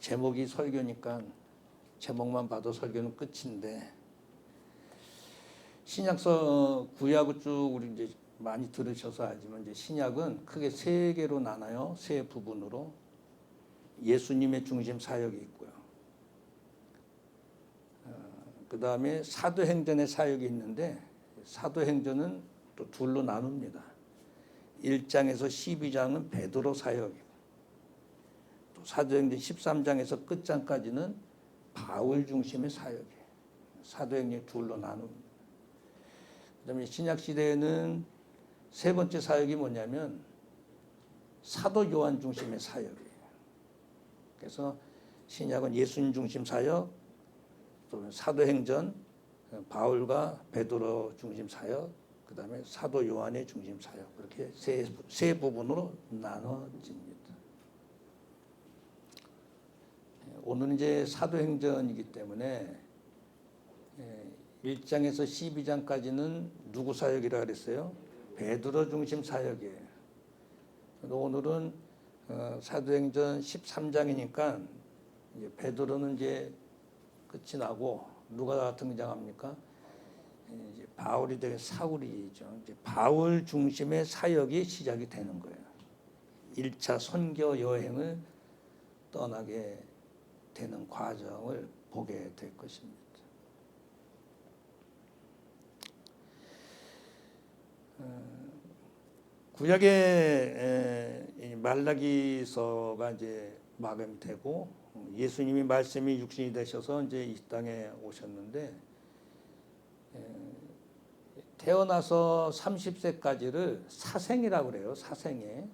제목이 설교니까 제목만 봐도 설교는 끝인데, 신약서 구약을 쭉 우리 이제 많이 들으셔서 알지만 이제 신약은 크게 세 개로 나눠요. 세 부분으로. 예수님의 중심 사역이 있고요. 그 다음에 사도행전의 사역이 있는데, 사도행전은 또 둘로 나눕니다. 1장에서 12장은 베드로 사역이고, 또 사도행전 13장에서 끝장까지는 바울 중심의 사역이에요. 사도행전이 둘로 나눕니다. 그 다음에 신약시대에는 세 번째 사역이 뭐냐면 사도 요한 중심의 사역이에요. 그래서 신약은 예수님 중심 사역, 또 사도행전, 바울과 베드로 중심 사역, 그 다음에 사도 요한의 중심 사역, 그렇게 세 부분으로 나눠집니다. 오늘은 이제 사도행전이기 때문에 1장에서 12장까지는 누구 사역이라 그랬어요? 베드로 중심 사역이에요. 오늘은 사도행전 13장이니까 이제 베드로는 이제 끝이 나고 누가 등장합니까? 이제 바울이 되게 사울이죠. 이제 바울 중심의 사역이 시작이 되는 거예요. 1차 선교 여행을 떠나게 되는 과정을 보게 될 것입니다. 구약의 말라기서가 이제 마감되고 예수님이 말씀이 육신이 되셔서 이제 이 땅에 오셨는데, 태어나서 30세까지를 사생이라고 그래요. 사생애.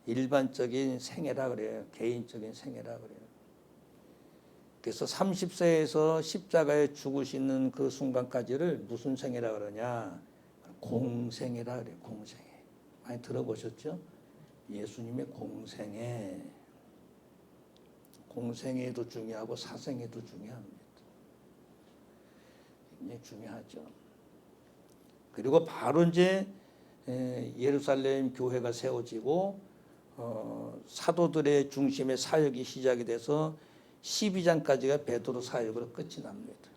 일반적인 생애라 그래요. 개인적인 생애라 그래요. 그래서 30세에서 십자가에 죽으시는 그 순간까지를 무슨 생애라 그러냐? 공생애라 그래요. 공생애. 많이 들어보셨죠? 예수님의 공생애. 공생애도 중요하고 사생애도 중요합니다. 굉장히 중요하죠. 그리고 바로 이제 예루살렘 교회가 세워지고 사도들의 중심의 사역이 시작이 돼서 12장까지가 베드로 사역으로 끝이 납니다.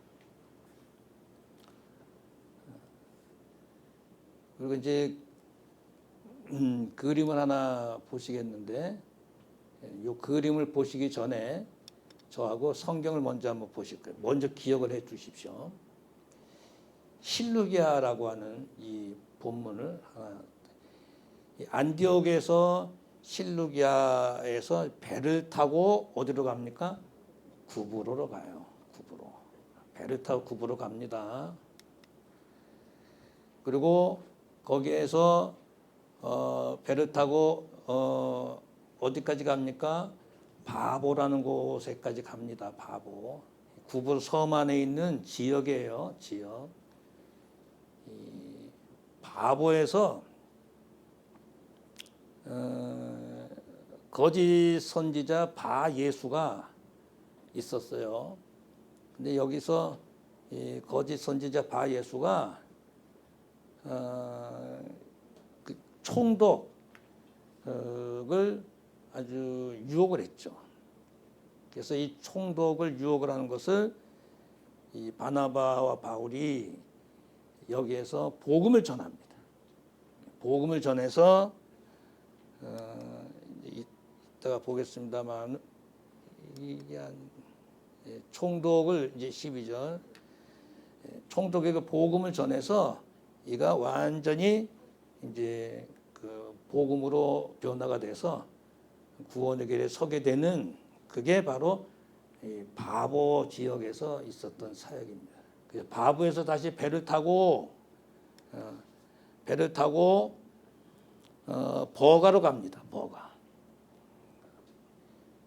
그리고 이제 그림을 하나 보시겠는데, 이 그림을 보시기 전에 저하고 성경을 먼저 한번 보실 거예요. 먼저 기억을 해 주십시오. 실루기아라고 하는 이 본문을 안디옥에서 실루기아에서 배를 타고 어디로 갑니까? 구브로로 가요. 구브로. 배를 타고 구브로 갑니다. 그리고 거기에서 배를 타고 어디까지 갑니까? 바보라는 곳에까지 갑니다. 바보. 구브로 섬 안에 있는 지역이에요. 지역. 이 바보에서 거짓 선지자 바 예수가 있었어요. 근데 여기서 이 거짓 선지자 바 예수가 그 총독을 아주 유혹을 했죠. 그래서 이 총독을 유혹을 하는 것을 이 바나바와 바울이 여기에서 복음을 전합니다. 복음을 전해서 이따가 보겠습니다만 이게 총독을 이제 12절 총독에게 복음을 전해서 이가 완전히 이제 그 복음으로 변화가 돼서 구원의 길에 서게 되는, 그게 바로 이 바보 지역에서 있었던 사역입니다. 그래서 바보에서 다시 배를 타고 버가로 갑니다. 버가.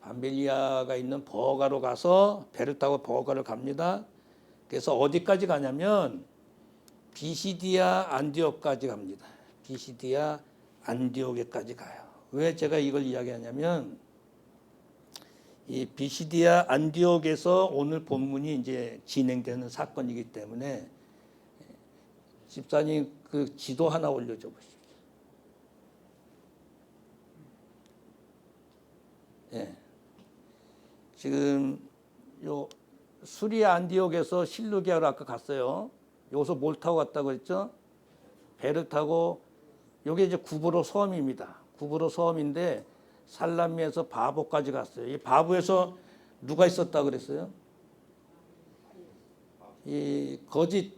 밤빌리아가 있는 버가로 가서 배를 타고 버가를 갑니다. 그래서 어디까지 가냐면 비시디아 안디옥까지 갑니다. 비시디아 안디옥에까지 가요. 왜 제가 이걸 이야기하냐면 이 비시디아 안디옥에서 오늘 본문이 이제 진행되는 사건이기 때문에, 집사님 그 지도 하나 올려줘 보십시오. 지금 요 수리 안디옥에서 실루기아로 아까 갔어요. 여기서 뭘 타고 갔다고 했죠? 배를 타고 요게 이제 구브로 섬입니다. 구브로 섬인데 살라미에서 바보까지 갔어요. 이 바보에서 누가 있었다고 그랬어요? 이 거짓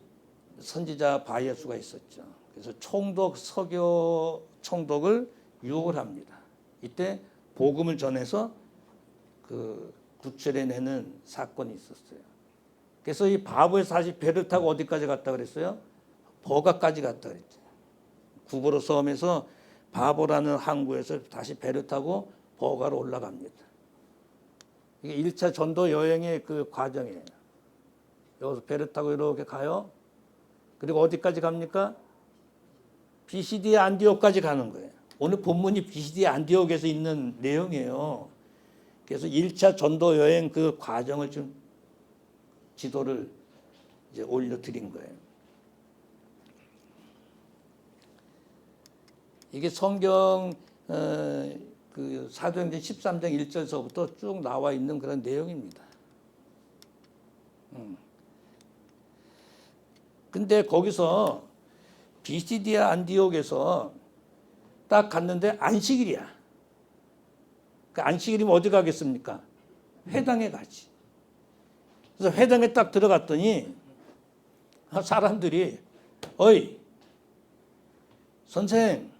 선지자 바예수가 있었죠. 그래서 총독 서교 총독을 유혹을 합니다. 이때 복음을 전해서 그 구출해내는 사건이 있었어요. 그래서 이 바보에서 다시 배를 타고 어디까지 갔다 그랬어요? 버가까지 갔다 그랬죠. 구브로 섬에서 바보라는 항구에서 다시 배를 타고 버가로 올라갑니다. 이게 1차 전도 여행의 그 과정이에요. 여기서 배를 타고 이렇게 가요. 그리고 어디까지 갑니까? 비시디아 안디옥까지 가는 거예요. 오늘 본문이 비시디아 안디옥에서 있는 내용이에요. 그래서 1차 전도 여행 그 과정을 좀 지도를 이제 올려드린 거예요. 이게 성경 그 사도행전 13장 1절서부터 쭉 나와 있는 그런 내용입니다. 근데 거기서 비시디아 안디옥에서 딱 갔는데 안식일이야. 그 안식일이면 어디 가겠습니까? 회당에 가지. 그래서 회당에 딱 들어갔더니 사람들이 어이 선생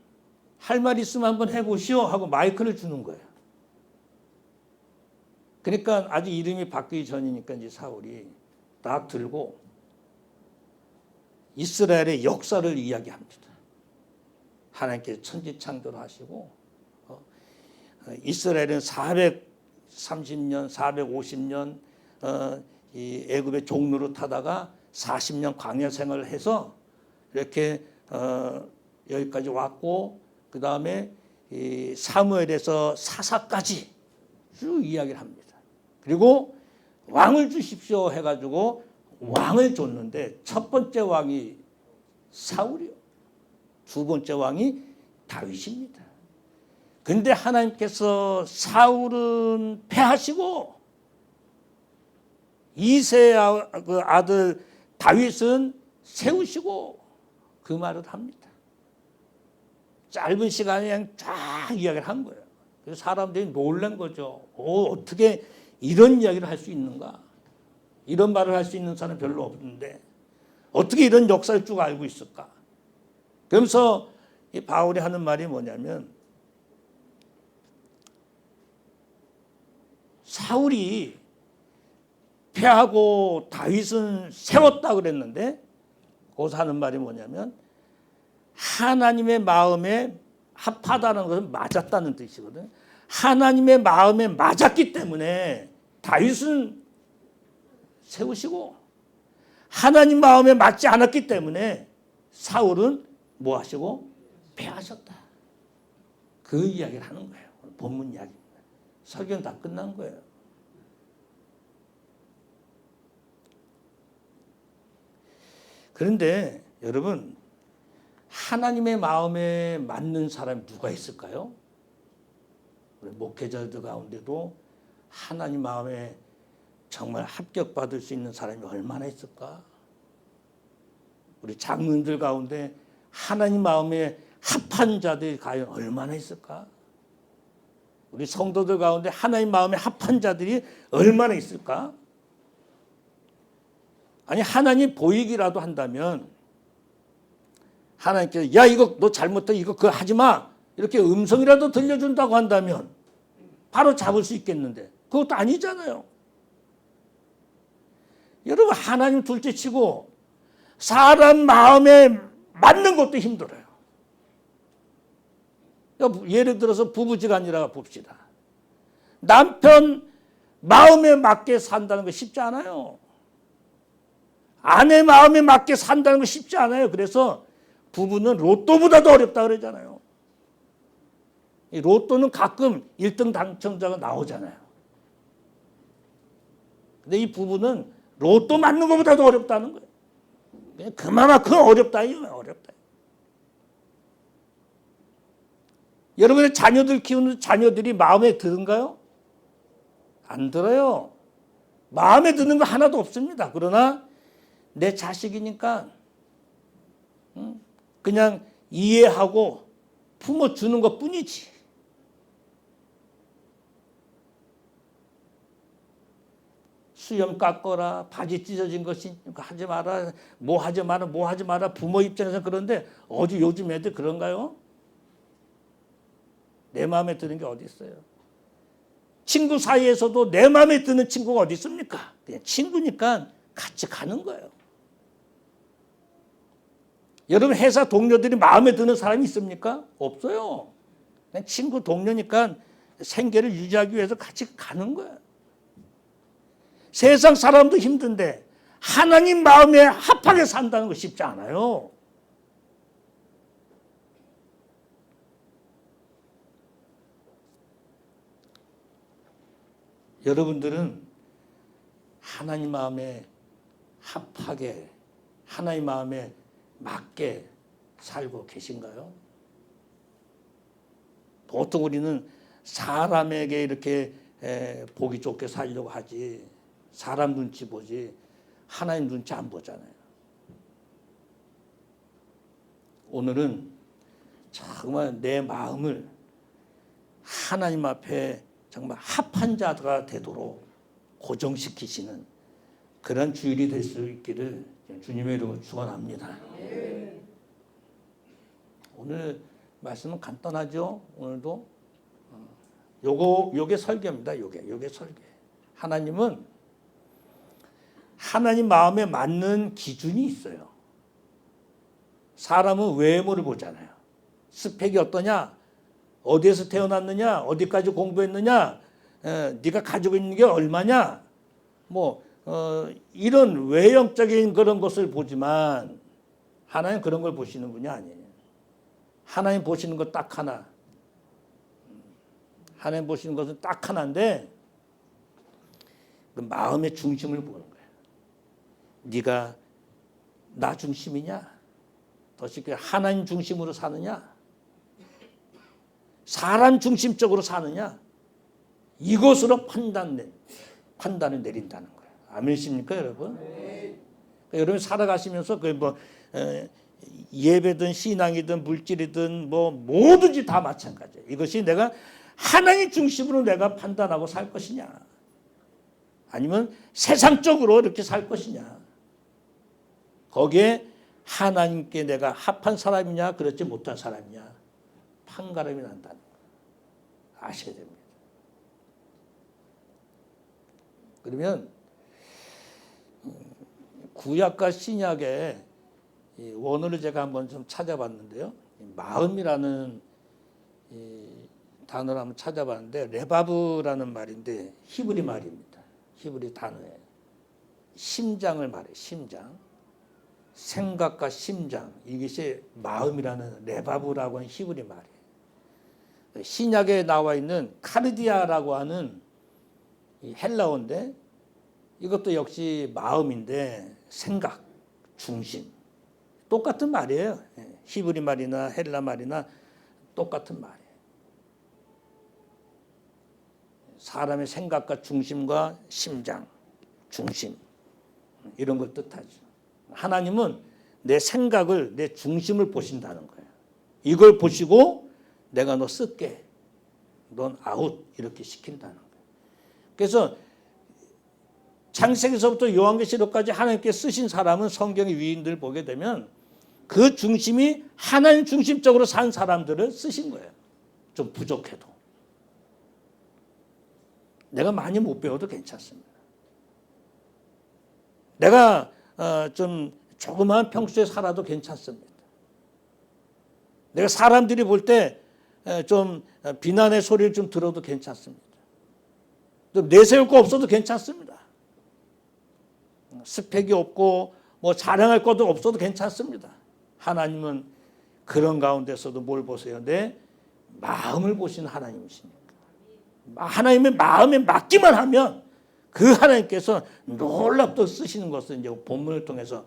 할 말 있으면 한번 해보시오 하고 마이크를 주는 거예요. 그러니까 아직 이름이 바뀌기 전이니까 이제 사울이 딱 들고 이스라엘의 역사를 이야기합니다. 하나님께서 천지창조를 하시고 이스라엘은 430년, 450년 이 애굽의 종로로 타다가 40년 광야 생활을 해서 이렇게 여기까지 왔고 그 다음에 이 사무엘에서 사사까지 쭉 이야기를 합니다. 그리고 왕을 주십시오 해가지고 왕을 줬는데 첫 번째 왕이 사울이요. 두 번째 왕이 다윗입니다. 근데 하나님께서 사울은 패하시고 이세 그 아들 다윗은 세우시고 그 말을 합니다. 짧은 시간에 그냥 쫙 이야기를 한 거예요. 그래서 사람들이 놀란 거죠. 어떻게 이런 이야기를 할 수 있는가? 이런 말을 할 수 있는 사람은 별로 없는데 어떻게 이런 역사를 쭉 알고 있을까? 그러면서 이 바울이 하는 말이 뭐냐면 사울이 패하고 다윗은 세웠다 그랬는데 거기서 하는 말이 뭐냐면 하나님의 마음에 합하다는 것은 맞았다는 뜻이거든요. 하나님의 마음에 맞았기 때문에 다윗은 세우시고 하나님 마음에 맞지 않았기 때문에 사울은 뭐 하시고 패하셨다. 그 이야기를 하는 거예요. 본문 이야기입니다. 설교는 다 끝난 거예요. 그런데 여러분 하나님의 마음에 맞는 사람이 누가 있을까요? 우리 목회자들 가운데도 하나님 마음에 정말 합격받을 수 있는 사람이 얼마나 있을까? 우리 장로님들 가운데 하나님 마음에 합한 자들이 과연 얼마나 있을까? 우리 성도들 가운데 하나님 마음에 합한 자들이 얼마나 있을까? 아니 하나님 보이기라도 한다면 하나님께서 야 이거 너 잘못해 이거 그거 하지 마 이렇게 음성이라도 들려준다고 한다면 바로 잡을 수 있겠는데 그것도 아니잖아요. 여러분 하나님 둘째치고 사람 마음에 맞는 것도 힘들어요. 예를 들어서 부부지간이라 봅시다. 남편 마음에 맞게 산다는 거 쉽지 않아요. 아내 마음에 맞게 산다는 거 쉽지 않아요. 그래서 부부는 로또보다도 어렵다 그러잖아요. 이 로또는 가끔 1등 당첨자가 나오잖아요. 근데 이 부부는 로또 맞는 것보다도 어렵다는 거예요. 그만큼 어렵다 이거예요. 어렵다. 여러분의 자녀들 키우는 자녀들이 마음에 드는가요? 안 들어요. 마음에 드는 거 하나도 없습니다. 그러나 내 자식이니까 그냥 이해하고 품어주는 것 뿐이지. 수염 깎거라, 바지 찢어진 것이 하지 마라, 뭐 하지 마라, 뭐 하지 마라. 부모 입장에서 그런데 어디 요즘 애들 그런가요? 내 마음에 드는 게 어디 있어요? 친구 사이에서도 내 마음에 드는 친구가 어디 있습니까? 그냥 친구니까 같이 가는 거예요. 여러분 회사 동료들이 마음에 드는 사람이 있습니까? 없어요. 그냥 친구 동료니까 생계를 유지하기 위해서 같이 가는 거예요. 세상 사람도 힘든데 하나님 마음에 합하게 산다는 거 쉽지 않아요. 여러분들은 하나님 마음에 합하게, 하나님 마음에 맞게 살고 계신가요? 보통 우리는 사람에게 이렇게 보기 좋게 살려고 하지, 사람 눈치 보지 하나님 눈치 안 보잖아요. 오늘은 정말 내 마음을 하나님 앞에 정말 합한 자가 되도록 고정시키시는 그런 주일이 될 수 있기를 주님의 이름으로 축원합니다. 오늘 말씀은 간단하죠. 오늘도 요게 설교입니다. 요게 설교. 하나님은 하나님 마음에 맞는 기준이 있어요. 사람은 외모를 보잖아요. 스펙이 어떠냐, 어디에서 태어났느냐, 어디까지 공부했느냐, 네가 가지고 있는 게 얼마냐, 이런 외형적인 그런 것을 보지만 하나님 그런 걸 보시는 분이 아니에요. 하나님 보시는 것 딱 하나. 하나님 보시는 것은 딱 하나인데 그 마음의 중심을 보는 거예요. 네가 나 중심이냐? 더 쉽게 하나님 중심으로 사느냐? 사람 중심적으로 사느냐? 이것으로 판단을 내린다는 거예요. 아멘이십니까, 여러분? 네. 그러니까 여러분 살아가시면서 예배든 신앙이든 물질이든 뭐든지 다 마찬가지예요. 이것이 내가 하나님 중심으로 내가 판단하고 살 것이냐? 아니면 세상적으로 이렇게 살 것이냐? 거기에 하나님께 내가 합한 사람이냐, 그렇지 못한 사람이냐, 판가름이 난다는 거 아셔야 됩니다. 그러면 구약과 신약의 원어를 제가 한번 좀 찾아봤는데요. 마음이라는 단어를 한번 찾아봤는데 레바브라는 말인데 히브리 말입니다. 히브리 단어예요. 심장을 말해요. 심장. 생각과 심장. 이것이 마음이라는 레바브라고 하는 히브리 말이에요. 신약에 나와 있는 카르디아라고 하는 이 헬라어인데 이것도 역시 마음인데 생각, 중심. 똑같은 말이에요. 히브리 말이나 헬라 말이나 똑같은 말이에요. 사람의 생각과 중심과 심장, 중심 이런 걸 뜻하죠. 하나님은 내 생각을, 내 중심을 보신다는 거예요. 이걸 보시고 내가 너 쓸게, 넌 아웃 이렇게 시킨다는 거예요. 그래서 창세기서부터 요한계시록까지 하나님께 쓰신 사람은 성경의 위인들 보게 되면 그 중심이 하나님 중심적으로 산 사람들을 쓰신 거예요. 좀 부족해도. 내가 많이 못 배워도 괜찮습니다. 내가 좀 조그마한 평소에 살아도 괜찮습니다. 내가 사람들이 볼 때 좀 비난의 소리를 좀 들어도 괜찮습니다. 좀 내세울 거 없어도 괜찮습니다. 스펙이 없고 자랑할 것도 없어도 괜찮습니다. 하나님은 그런 가운데서도 뭘 보세요? 내 마음을 보시는 하나님이시니까. 하나님의 마음에 맞기만 하면 그 하나님께서 놀랍게 쓰시는 것을 이제 본문을 통해서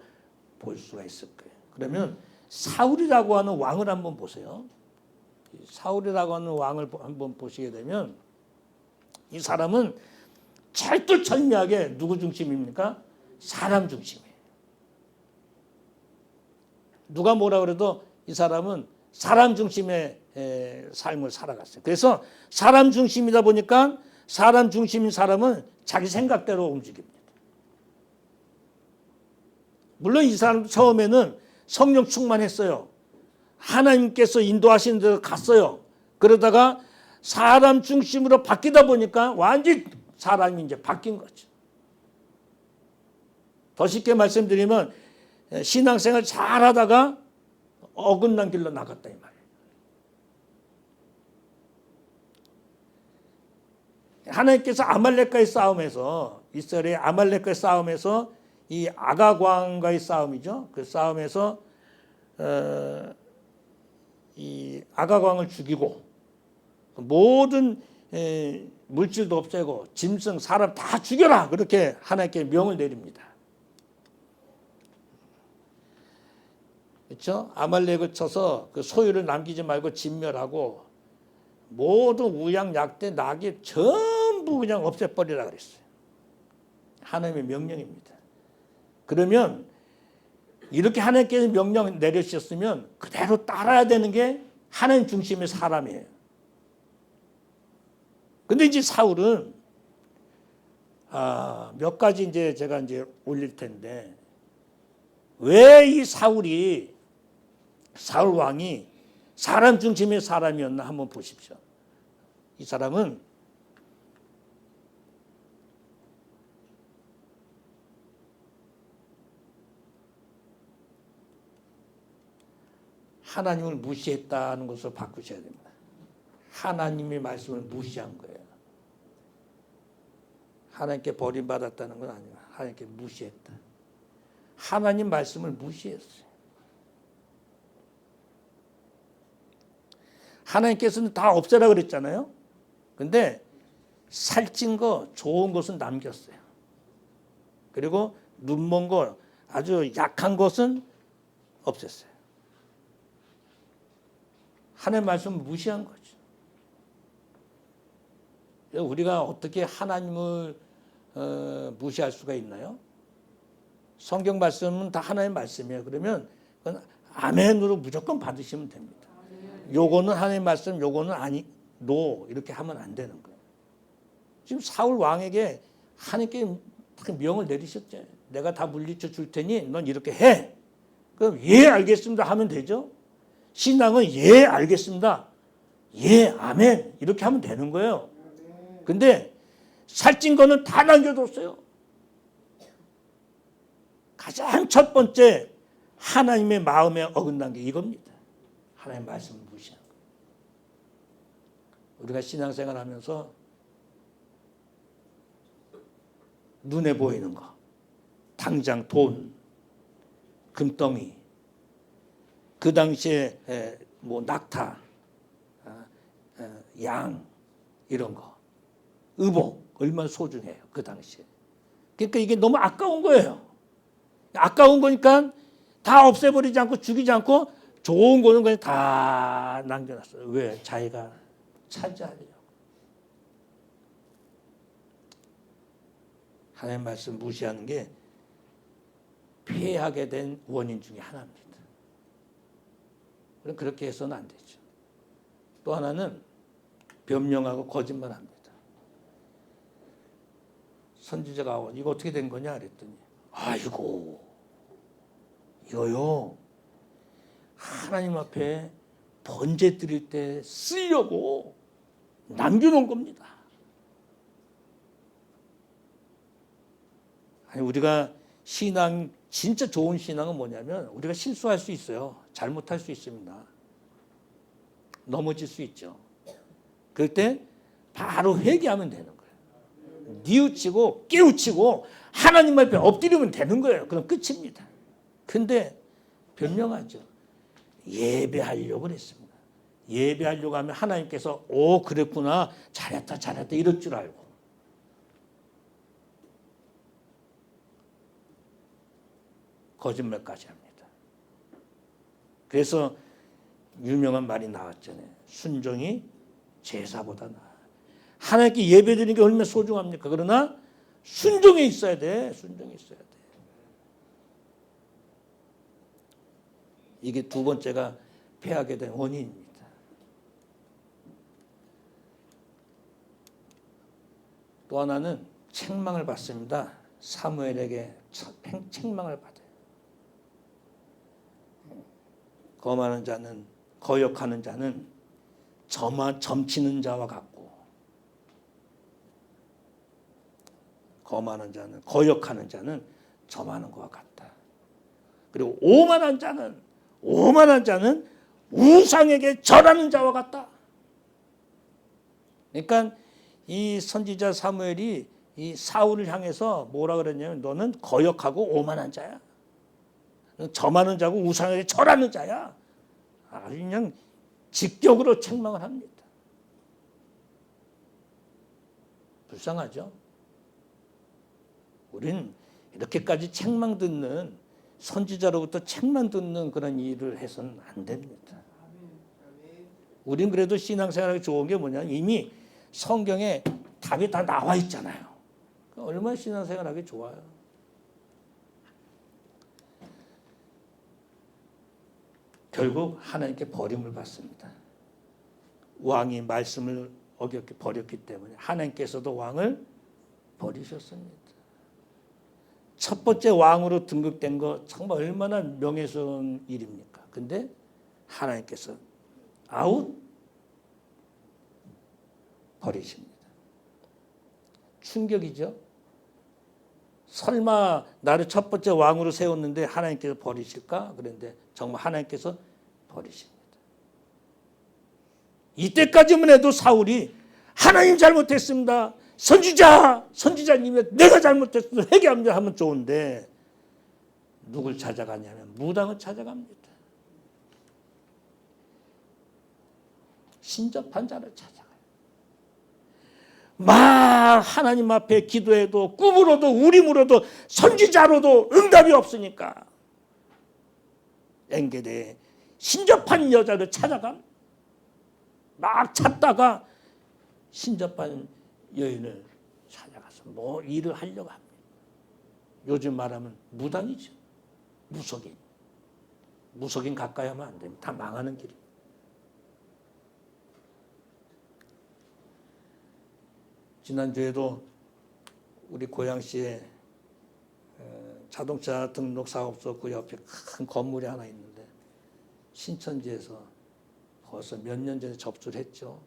볼 수가 있을 거예요. 그러면 사울이라고 하는 왕을 한번 보세요. 사울이라고 하는 왕을 한번 보시게 되면 이 사람은 철두철미하게 누구 중심입니까? 사람 중심이에요. 누가 뭐라 그래도 이 사람은 사람 중심의 삶을 살아갔어요. 그래서 사람 중심이다 보니까 사람 중심인 사람은 자기 생각대로 움직입니다. 물론 이 사람도 처음에는 성령 충만했어요. 하나님께서 인도하시는 데로 갔어요. 그러다가 사람 중심으로 바뀌다 보니까 완전히 사람이 이제 바뀐 거죠. 더 쉽게 말씀드리면 신앙생활 잘 하다가 어긋난 길로 나갔다 이 말이에요. 하나님께서 아말렉과의 싸움에서 이스라엘의 아말렉과의 싸움에서 이 아가광과의 싸움이죠. 그 싸움에서 이 아가광을 죽이고 모든 물질도 없애고 짐승 사람 다 죽여라 그렇게 하나님께 명을 내립니다. 그렇죠? 아말렉을 쳐서 그 소유를 남기지 말고 진멸하고 모든 우양 약대 낙이 전부 그냥 없애버리라 그랬어요. 하나님의 명령입니다. 그러면 이렇게 하나님께서 명령 내리셨으면 그대로 따라야 되는 게 하나님 중심의 사람이에요. 근데 이제 사울은 몇 가지 이제 제가 이제 올릴 텐데 왜 이 사울 왕이 사람 중심의 사람이었나 한번 보십시오. 이 사람은 하나님을 무시했다는 것을 바꾸셔야 됩니다. 하나님의 말씀을 무시한 거예요. 하나님께 버림받았다는 건 아니에요. 하나님께 무시했다. 하나님 말씀을 무시했어요. 하나님께서는 다 없애라 그랬잖아요. 근데 살찐 거, 좋은 것은 남겼어요. 그리고 눈먼 거, 아주 약한 것은 없앴어요. 하나님 말씀을 무시한 거죠. 우리가 어떻게 하나님을 무시할 수가 있나요? 성경 말씀은 다 하나님의 말씀이에요. 그러면 그건 아멘으로 무조건 받으시면 됩니다. 요거는 하나님의 말씀, 요거는 아니, 노 이렇게 하면 안 되는 거예요. 지금 사울 왕에게 하나님께 명을 내리셨죠. 내가 다 물리쳐 줄 테니 넌 이렇게 해. 그럼 예 알겠습니다 하면 되죠. 신앙은 예 알겠습니다. 예 아멘 이렇게 하면 되는 거예요. 근데 살찐 거는 다 남겨뒀어요. 가장 첫 번째 하나님의 마음에 어긋난 게 이겁니다. 하나님의 말씀을 무시한 거예요. 우리가 신앙생활 하면서 눈에 보이는 거, 당장 돈, 금덩이, 그 당시에 뭐 낙타, 양 이런 거, 의복 얼마나 소중해요 그 당시에. 그러니까 이게 너무 아까운 거예요. 아까운 거니까 다 없애버리지 않고 죽이지 않고 좋은 거는 그냥 다 남겨놨어요. 왜? 자기가 차지하려고. 하나님 말씀 무시하는 게 패하게 된 원인 중에 하나입니다. 그럼 그렇게 해서는 안 되죠. 또 하나는 변명하고 거짓말합니다. 선지자가 이거 어떻게 된 거냐 그랬더니 아이고 이거요 하나님 앞에 번제 드릴 때 쓰려고 남겨놓은 겁니다. 아니 우리가 신앙 진짜 좋은 신앙은 뭐냐면 우리가 실수할 수 있어요. 잘못할 수 있습니다. 넘어질 수 있죠. 그럴 때 바로 회개하면 되는 거예요. 뉘우치고 깨우치고 하나님 앞에 엎드리면 되는 거예요. 그럼 끝입니다. 근데 변명하죠. 예배하려고 그랬습니다. 예배하려고 하면 하나님께서 오 그랬구나 잘했다 이럴 줄 알고 거짓말까지 합니다. 그래서 유명한 말이 나왔잖아요. 순종이 제사보다 나아. 하나님께 예배드리는 게 얼마나 소중합니까? 그러나 순종에 있어야 돼. 순종에 있어야 돼. 이게 두 번째가 패하게 된 원인입니다. 또 하나는 책망을 받습니다. 사무엘에게 책망을 받아요. 거만한 자는, 거역하는 자는 점치는 자와 같고, 거만한 자는, 거역하는 자는 점하는 것과 같다. 그리고 오만한 자는 우상에게 절하는 자와 같다. 그러니까 이 선지자 사무엘이 이 사울을 향해서 뭐라 그랬냐면 너는 거역하고 오만한 자야. 점하는 자고 우상에게 절하는 자야. 아주 그냥 직격으로 책망을 합니다. 불쌍하죠? 우린 이렇게까지 책망 듣는, 선지자로부터 책망 듣는 그런 일을 해서는 안 됩니다. 우린 그래도 신앙생활하기 좋은 게 뭐냐면 이미 성경에 답이 다 나와 있잖아요. 얼마나 신앙생활하기 좋아요. 결국 하나님께 버림을 받습니다. 왕이 말씀을 어겼게 버렸기 때문에 하나님께서도 왕을 버리셨습니다. 첫 번째 왕으로 등극된 거 정말 얼마나 명예스러운 일입니까? 근데 하나님께서 아웃 버리십니다. 충격이죠. 설마 나를 첫 번째 왕으로 세웠는데 하나님께서 버리실까? 그런데 정말 하나님께서 버리십니다. 이때까지만 해도 사울이 하나님 잘못했습니다. 선지자님이 내가 잘못했어. 회개합니다 하면 좋은데 누굴 찾아가냐면 무당을 찾아갑니다. 신접한 자를 찾아가요. 막 하나님 앞에 기도해도 꿈으로도 우림으로도 선지자로도 응답이 없으니까 엔게디에 신접한 여자를 찾아가 막 찾다가 신접한 여인을 찾아가서 뭐 일을 하려고 합니다. 요즘 말하면 무당이죠. 무속인 가까이 하면 안 됩니다. 다 망하는 길이에요. 지난주에도 우리 고양시에 자동차 등록 사업소 그 옆에 큰 건물이 하나 있는데 신천지에서 벌써 몇 년 전에 접수를 했죠.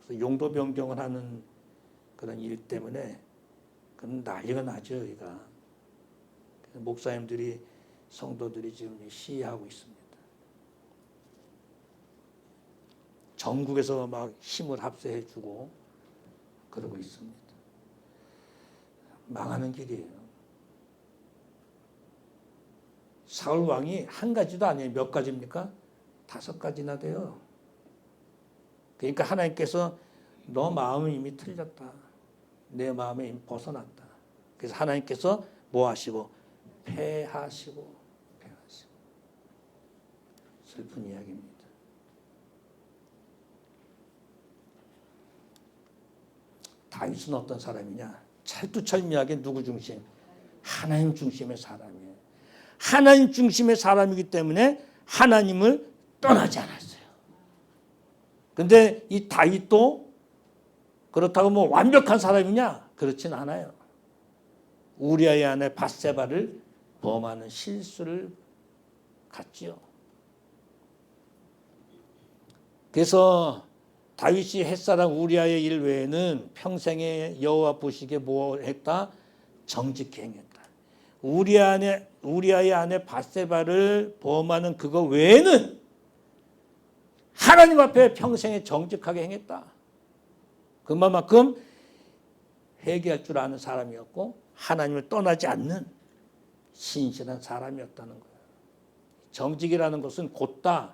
그래서 용도 변경을 하는 그런 일 때문에 그건 난리가 나죠. 여기가. 목사님들이 성도들이 지금 시위하고 있습니다. 전국에서 막 힘을 합세해주고 그러고 있습니다. 망하는 길이에요. 사울 왕이 한 가지도 아니에요. 몇 가지입니까? 5가지나 돼요. 그러니까 하나님께서 너 마음은 이미 틀렸다. 내 마음에 이미 벗어났다. 그래서 하나님께서 뭐 하시고? 패하시고. 슬픈 이야기입니다. 다윗은 어떤 사람이냐? 찰뚜찰미하게 누구 중심? 하나님 중심의 사람이에요. 하나님 중심의 사람이기 때문에 하나님을 떠나지 않았어요. 그런데 이 다윗도 그렇다고 뭐 완벽한 사람이냐? 그렇진 않아요. 우리아의 아내 밧세바를 범하는 실수를 갔지요. 그래서 다윗이 햇사람 우리아의 일 외에는 평생에 여호와 보시기에 뭐 했다? 정직히 행했다. 우리아의 아내 밧세바를 범하는 그거 외에는 하나님 앞에 평생에 정직하게 행했다. 그만큼 회개할 줄 아는 사람이었고 하나님을 떠나지 않는 신실한 사람이었다는 거예요. 정직이라는 것은 곧다,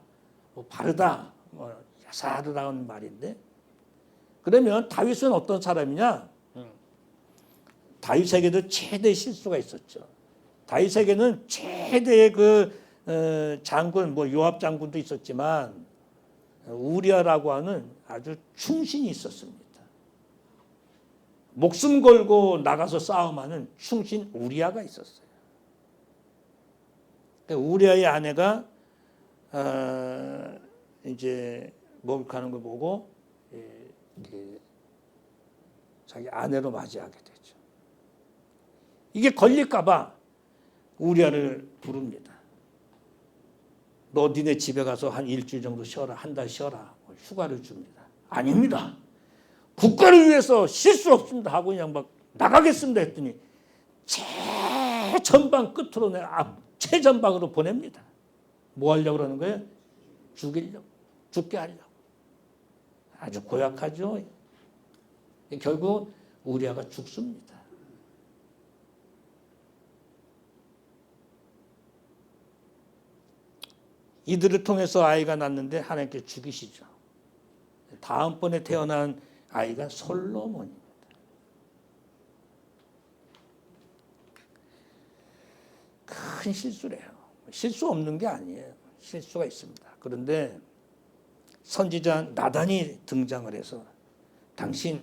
뭐 바르다, 뭐 야사르다는 말인데, 그러면 다윗은 어떤 사람이냐? 다윗에게도 최대의 실수가 있었죠. 다윗에게는 최대의 그 장군, 뭐 요압 장군도 있었지만 우리아라고 하는 아주 충신이 있었습니다. 목숨 걸고 나가서 싸움하는 충신 우리아가 있었어요. 우리아의 아내가 이제 목욕하는 걸 보고 자기 아내로 맞이하게 되죠. 이게 걸릴까봐 우리아를 부릅니다. 너 니네 집에 가서 한 일주일 정도 쉬어라. 한 달 쉬어라. 휴가를 줍니다. 아닙니다. 국가를 위해서 실수 없습니다 하고 그냥 막 나가겠습니다 했더니 최전방 끝으로 내가 최전방으로 보냅니다. 뭐 하려고 그러는 거예요? 죽이려고. 죽게 하려고. 아주 고약하죠. 결국 우리아가 죽습니다. 이들을 통해서 아이가 낳는데 하나님께 죽이시죠. 다음번에 태어난 아이가 솔로몬입니다. 큰 실수래요. 실수 없는 게 아니에요. 실수가 있습니다. 그런데 선지자 나단이 등장을 해서 당신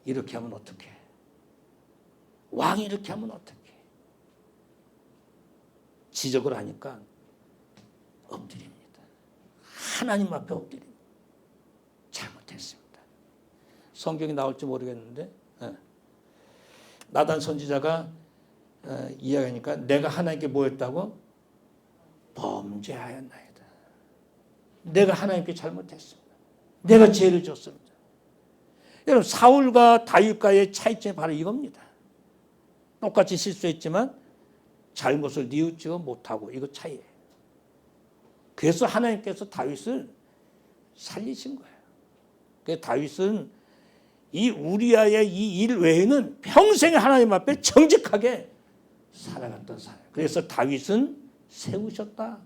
이렇게 하면 어떡해? 왕이 이렇게 하면 어떡해? 지적을 하니까 엎드립니다. 하나님 앞에 엎드립니다. 잘못했습니다. 성경이 나올지 모르겠는데 나단 선지자가 이야기하니까 내가 하나님께 뭐 했다고? 범죄하였나이다. 내가 하나님께 잘못했습니다. 내가 죄를 졌습니다. 여러분 사울과 다윗과의 차이점이 바로 이겁니다. 똑같이 실수했지만 잘못을 뉘우치고 못하고 이거 차이예요. 그래서 하나님께서 다윗을 살리신 거예요. 그래서 다윗은 이 우리아의 이 일 외에는 평생 하나님 앞에 정직하게 살아갔던 사람. 그래서 다윗은 세우셨다.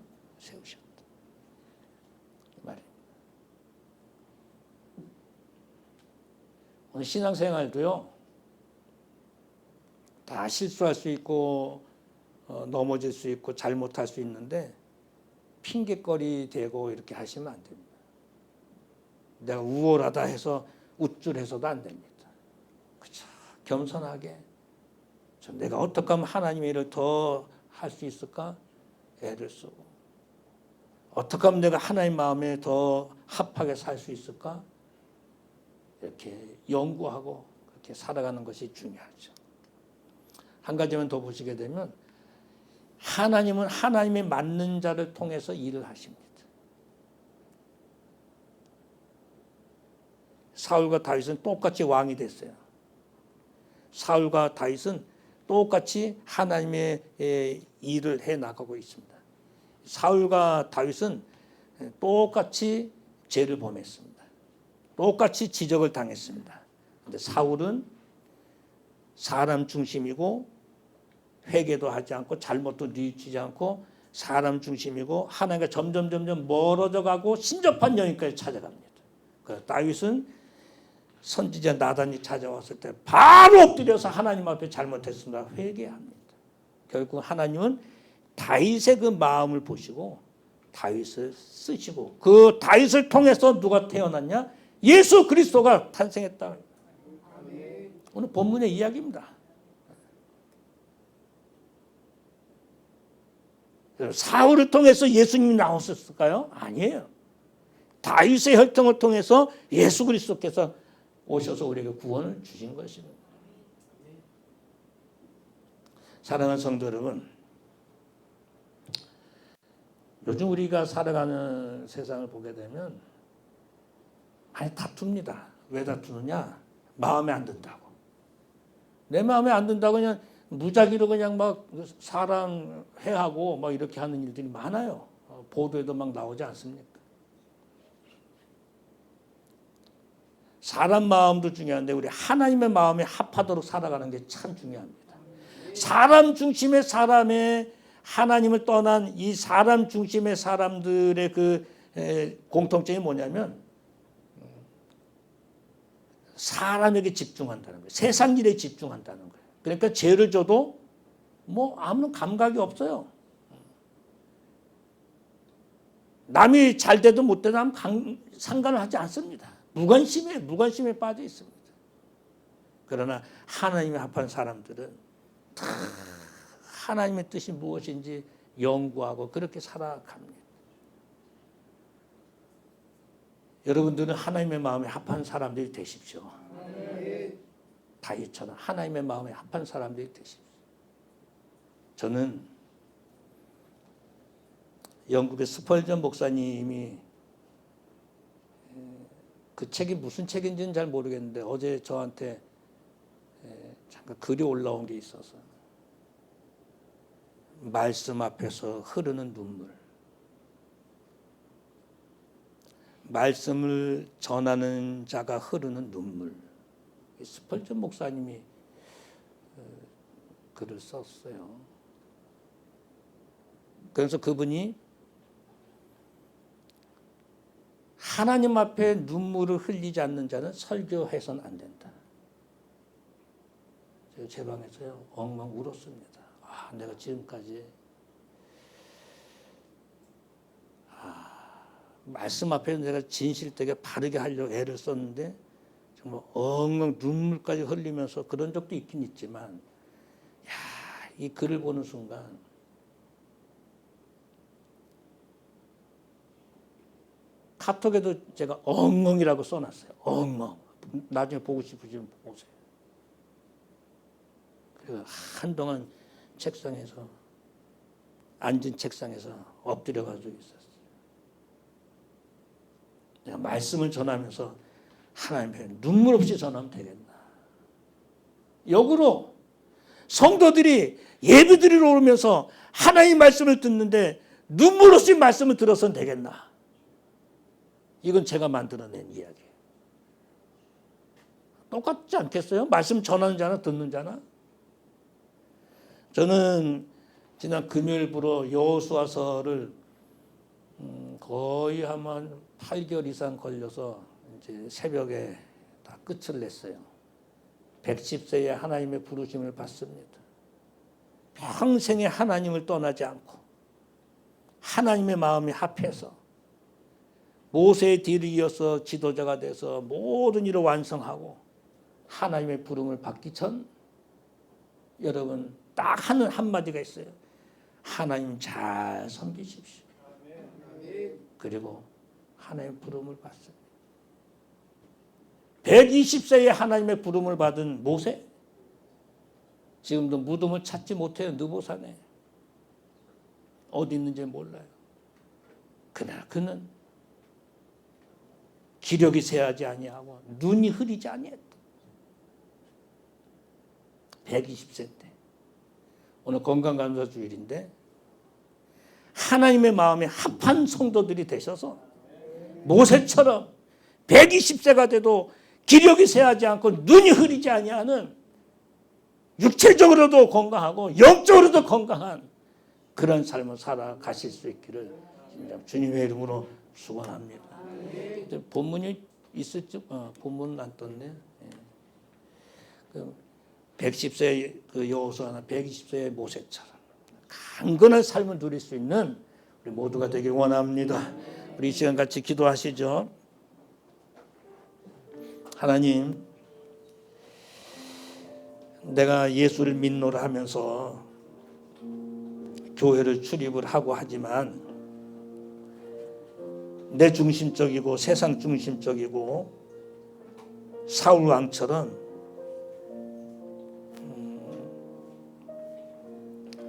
말이에요. 오늘 신앙생활도요. 다 실수할 수 있고 넘어질 수 있고 잘못할 수 있는데 핑계거리 대고 이렇게 하시면 안 됩니다. 내가 우월하다 해서 우쭐해서도 안 됩니다. 그렇죠. 겸손하게 내가 어떻게 하면 하나님의 일을 더 할 수 있을까? 애를 쓰고 어떻게 하면 내가 하나님 마음에 더 합하게 살 수 있을까? 이렇게 연구하고 그렇게 살아가는 것이 중요하죠. 한 가지만 더 보시게 되면 하나님은 하나님의 맞는 자를 통해서 일을 하십니다. 사울과 다윗은 똑같이 왕이 됐어요. 사울과 다윗은 똑같이 하나님의 일을 해나가고 있습니다. 사울과 다윗은 똑같이 죄를 범했습니다. 똑같이 지적을 당했습니다. 그런데 사울은 사람 중심이고 회개도 하지 않고 잘못도 뉘우치지 않고 사람 중심이고 하나님과 점점 멀어져 가고 신접한 영역까지 찾아갑니다. 그래서 다윗은 선지자 나단이 찾아왔을 때 바로 엎드려서 하나님 앞에 잘못했습니다. 회개합니다. 결국 하나님은 다윗의 그 마음을 보시고 다윗을 쓰시고 그 다윗을 통해서 누가 태어났냐? 예수 그리스도가 탄생했다. 오늘 본문의 이야기입니다. 사울을 통해서 예수님이 나오셨을까요? 아니에요. 다윗의 혈통을 통해서 예수 그리스도께서 오셔서 우리에게 구원을 주신 것입니다. 사랑하는 성도 여러분, 요즘 우리가 살아가는 세상을 보게 되면 많이 다툽니다. 왜 다투느냐? 마음에 안 든다고. 내 마음에 안 든다고 그냥 무작위로 그냥 막 사람 해하고 막 이렇게 하는 일들이 많아요. 보도에도 막 나오지 않습니까? 사람 마음도 중요한데 우리 하나님의 마음에 합하도록 살아가는 게 참 중요합니다. 사람 중심의 사람의 하나님을 떠난 이 사람 중심의 사람들의 그 공통점이 뭐냐면 사람에게 집중한다는 거예요. 세상 일에 집중한다는 거예요. 그러니까 죄를 져도 뭐 아무런 감각이 없어요. 남이 잘 돼도 못 돼도 상관을 하지 않습니다. 무관심에 빠져 있습니다. 그러나 하나님의 합한 사람들은 다 하나님의 뜻이 무엇인지 연구하고 그렇게 살아갑니다. 여러분들은 하나님의 마음에 합한 사람들이 되십시오. 다윗처럼 하나님의 마음에 합한 사람들이 되십시오. 저는 영국의 스펄전 목사님이 그 책이 무슨 책인지는 잘 모르겠는데 어제 저한테 잠깐 글이 올라온 게 있어서 말씀 앞에서 흐르는 눈물, 말씀을 전하는 자가 흐르는 눈물. 스펄전 목사님이 글을 썼어요. 그래서 그분이 하나님 앞에 눈물을 흘리지 않는 자는 설교해서는 안 된다. 제가 제 방에서요 엉엉 울었습니다. 내가 지금까지 말씀 앞에 내가 진실되게 바르게 하려고 애를 썼는데 정말 엉엉 눈물까지 흘리면서 그런 적도 있긴 있지만 이 글을 보는 순간 카톡에도 제가 엉엉이라고 써놨어요. 엉엉. 나중에 보고 싶으시면 보세요. 그리고 한동안 책상에서 앉은 책상에서 엎드려가지고 있었어요. 내가 말씀을 전하면서 하나님의 눈물 없이 전하면 되겠나. 역으로 성도들이 예배드리러 오면서 하나님 말씀을 듣는데 눈물 없이 말씀을 들어서는 되겠나. 이건 제가 만들어낸 이야기예요. 똑같지 않겠어요? 말씀 전하는 자나 듣는 자나? 저는 지난 금요일부로 여호수아서를 거의 한 8개월 이상 걸려서 이제 새벽에 다 끝을 냈어요. 110세에 하나님의 부르심을 받습니다. 평생에 하나님을 떠나지 않고 하나님의 마음이 합해서 모세의 뒤를 이어서 지도자가 돼서 모든 일을 완성하고 하나님의 부름을 받기 전 여러분 딱 하는 한마디가 있어요. 하나님 잘 섬기십시오. 그리고 하나님의 부름을 받습니다. 120세에 하나님의 부름을 받은 모세, 지금도 무덤을 찾지 못해요. 느보산에 어디 있는지 몰라요. 그러나 그는 기력이 쇠하지 아니하고 눈이 흐리지 아니했다. 120세 때 오늘 건강감사주일인데 하나님의 마음에 합한 성도들이 되셔서 모세처럼 120세가 돼도 기력이 쇠하지 않고 눈이 흐리지 아니하는 육체적으로도 건강하고 영적으로도 건강한 그런 삶을 살아가실 수 있기를 주님의 이름으로 축원합니다. 본문이 있었죠? 본문은 안 떴네. 110세 그 여호수아나 120세의 모세처럼 강건한 삶을 누릴 수 있는 우리 모두가 되길 원합니다. 우리 이 시간 같이 기도하시죠. 하나님, 내가 예수를 믿노라 하면서 교회를 출입을 하고 하지만 내 중심적이고 세상 중심적이고 사울 왕처럼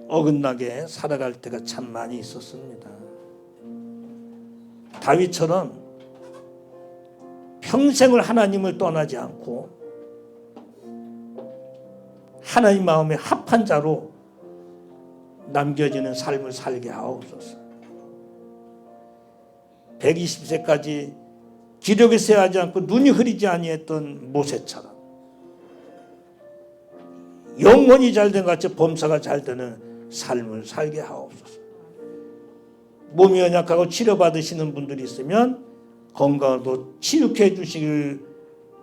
어긋나게 살아갈 때가 참 많이 있었습니다. 다윗처럼 평생을 하나님을 떠나지 않고 하나님 마음에 합한 자로 남겨지는 삶을 살게 하옵소서. 120세까지 기력이 쇠하지 않고 눈이 흐리지 아니했던 모세처럼 영혼이 잘된 같이 범사가 잘 되는 삶을 살게 하옵소서. 몸이 연약하고 치료받으시는 분들이 있으면 건강도 치유케 해주시길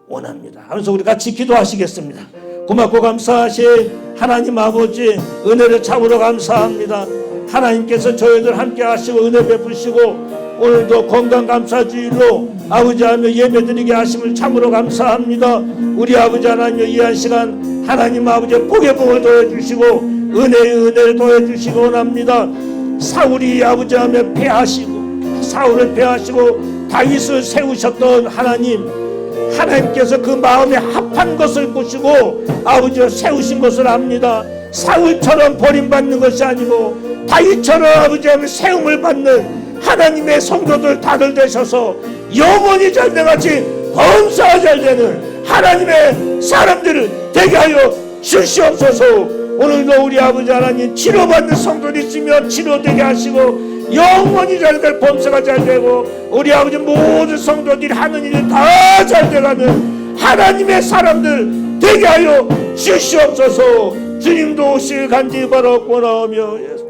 원합니다. 하면서 우리 같이 기도하시겠습니다. 고맙고 감사하신 하나님 아버지, 은혜를 참으로 감사합니다. 하나님께서 저희들 함께 하시고 은혜 베푸시고 오늘도 건강감사주일로 아버지 하나님 예배드리게 하심을 참으로 감사합니다. 우리 아버지 하나님 이한 시간 하나님 아버지 복의 복을 더해주시고 은혜의 은혜를 더해주시기 원합니다. 사울이 아버지 하나님 사울을 패하시고 다윗을 세우셨던 하나님께서 그 마음에 합한 것을 보시고 아버지가 세우신 것을 압니다. 사울처럼 버림받는 것이 아니고 다윗처럼 아버지 하나님 세움을 받는 하나님의 성도들 다들 되셔서 영원히 잘돼같이 범사가 잘되는 하나님의 사람들을 되게 하여 주시옵소서. 오늘도 우리 아버지 하나님 치료받는 성도들이 있으면 치료되게 하시고 영원히 잘될 범사가 잘되고 우리 아버지 모든 성도들이 하는 일이 다 잘돼가는 하나님의 사람들 되게 하여 주시옵소서. 주님도 오실 간절히 바라고 나오며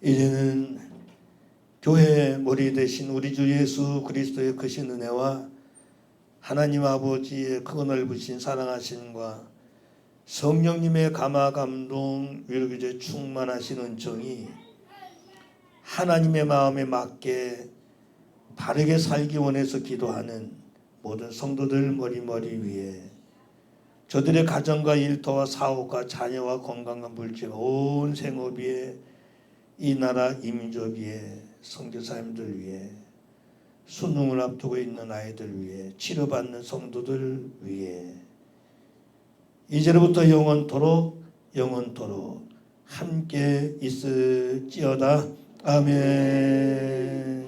이제는 교회의 머리 되신 우리 주 예수 그리스도의 크신 은혜와 하나님 아버지의 크고 넓으신 사랑하심과 성령님의 감화 감동 위로기제 충만하신 은총이 하나님의 마음에 맞게 바르게 살기 원해서 기도하는 모든 성도들 머리 위에 저들의 가정과 일터와 사업과 자녀와 건강과 물질과 온 생업 위에 이 나라 이민족 위에 선교사님들 위에 수능을 앞두고 있는 아이들 위에 치료받는 성도들 위에 이제로부터 영원토록 함께 있을지어다. 아멘.